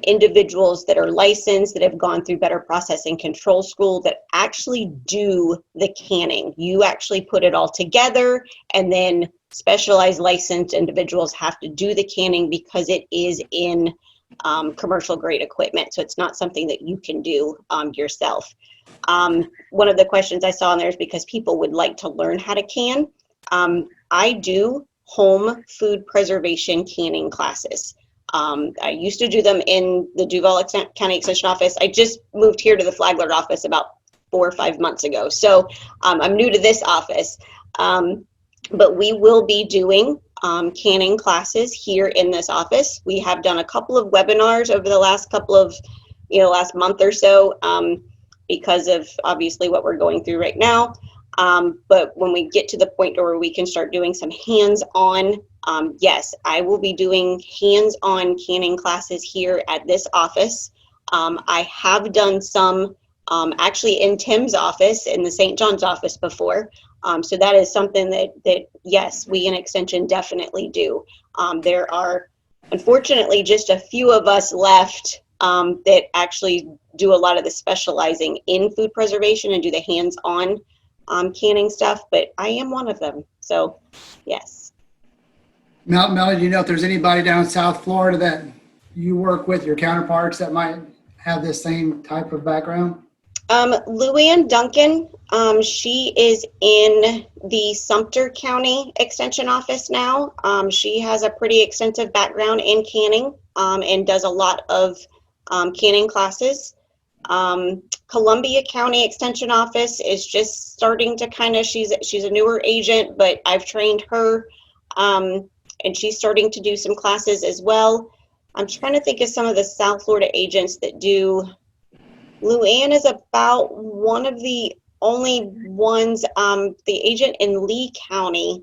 individuals that are licensed, that have gone through better processing control school, that actually do the canning. You actually put it all together, and then specialized licensed individuals have to do the canning because it is in commercial grade equipment. So it's not something that you can do yourself. One of the questions I saw in there is because people would like to learn how to can. I do home food preservation canning classes. I used to do them in the Duval County Extension office. I just moved here to the Flagler office about 4 or 5 months ago. So I'm new to this office, but we will be doing canning classes here in this office. We have done a couple of webinars over the last last month or so because of obviously what we're going through right now. But when we get to the point where we can start doing some hands-on, yes, I will be doing hands-on canning classes here at this office. I have done some actually in Tim's office, in the St. John's office before. So that is something that yes, we in Extension definitely do. There are unfortunately just a few of us left that actually do a lot of the specializing in food preservation and do the hands-on canning stuff, but I am one of them. So yes. Melanie, do you know if there's anybody down in South Florida that you work with, your counterparts, that might have this same type of background? Luann Duncan, she is in the Sumter County Extension office now. She has a pretty extensive background in canning and does a lot of canning classes. Columbia County Extension office is just starting to she's a newer agent, but I've trained her and she's starting to do some classes as well. I'm trying to think of some of the South Florida agents that do. Luann is about one of the only ones. The agent in Lee County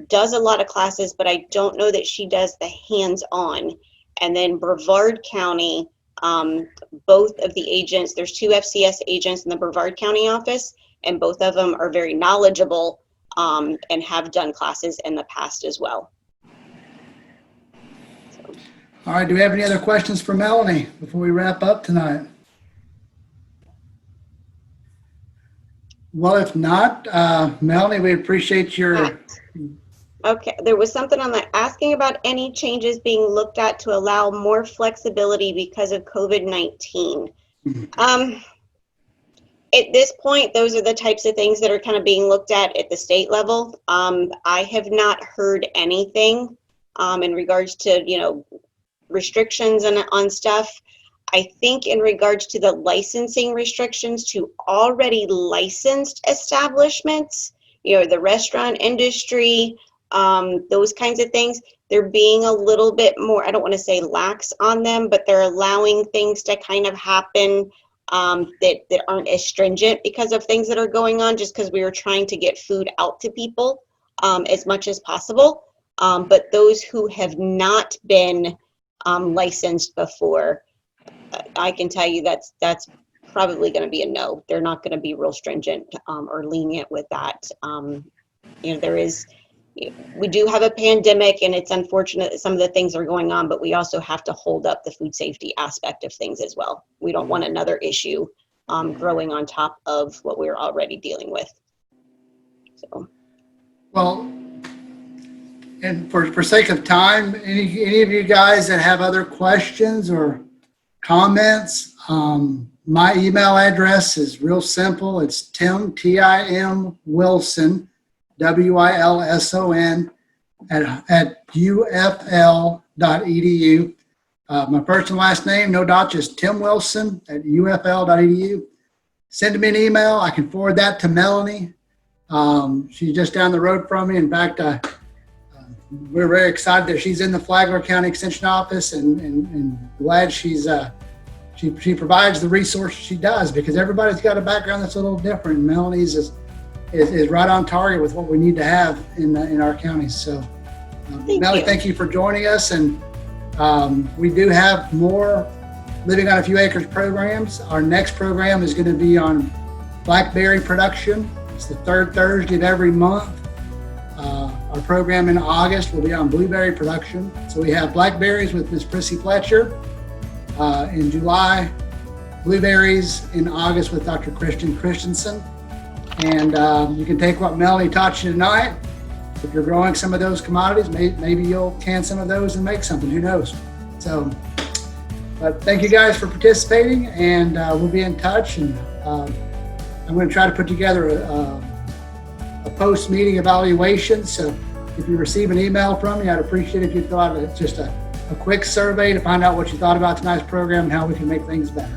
does a lot of classes, but I don't know that she does the hands-on. And then Brevard County, both of the agents, there's 2 FCS agents in the Brevard County office, and both of them are very knowledgeable and have done classes in the past as well. So. All right, do we have any other questions for Melanie before we wrap up tonight? Well, if not, Melanie, we appreciate your... Okay, there was something on that asking about any changes being looked at to allow more flexibility because of COVID-19. At this point, those are the types of things that are kind of being looked at the state level. I have not heard anything in regards to, restrictions on stuff. I think in regards to the licensing restrictions to already licensed establishments, the restaurant industry, those kinds of things, they're being a little bit more, I don't want to say lax on them, but they're allowing things to kind of happen that aren't as stringent because of things that are going on, just because we are trying to get food out to people as much as possible. But those who have not been licensed before, I can tell you that's probably going to be a no. They're not going to be real stringent or lenient with that. We do have a pandemic, and it's unfortunate that some of the things are going on, but we also have to hold up the food safety aspect of things as well. We don't want another issue growing on top of what we're already dealing with. So, Well, and for sake of time, any of you guys that have other questions or comments, my email address is real simple. It's Tim, Tim Wilson, WILSON at ufl.edu. My first and last name, no dot, just Tim Wilson at ufl.edu. Send me an email. I can forward that to Melanie. She's just down the road from me. In fact, we're very excited that she's in the Flagler County Extension Office, and glad she provides the resources she does, because everybody's got a background that's a little different. Melanie's is right on target with what we need to have in our counties. So, Melanie, thank you for joining us. And we do have more Living on a Few Acres programs. Our next program is going to be on blackberry production. It's the third Thursday of every month. Our program in August will be on blueberry production. So we have blackberries with Ms. Prissy Fletcher in July, blueberries in August with Dr. Christian Christensen. And you can take what Melanie taught you tonight. If you're growing some of those commodities, maybe you'll can some of those and make something, who knows? So, but thank you guys for participating, and we'll be in touch. And I'm going to try to put together a post-meeting evaluation. So if you receive an email from me, I'd appreciate it if you thought it's just a quick survey to find out what you thought about tonight's program and how we can make things better.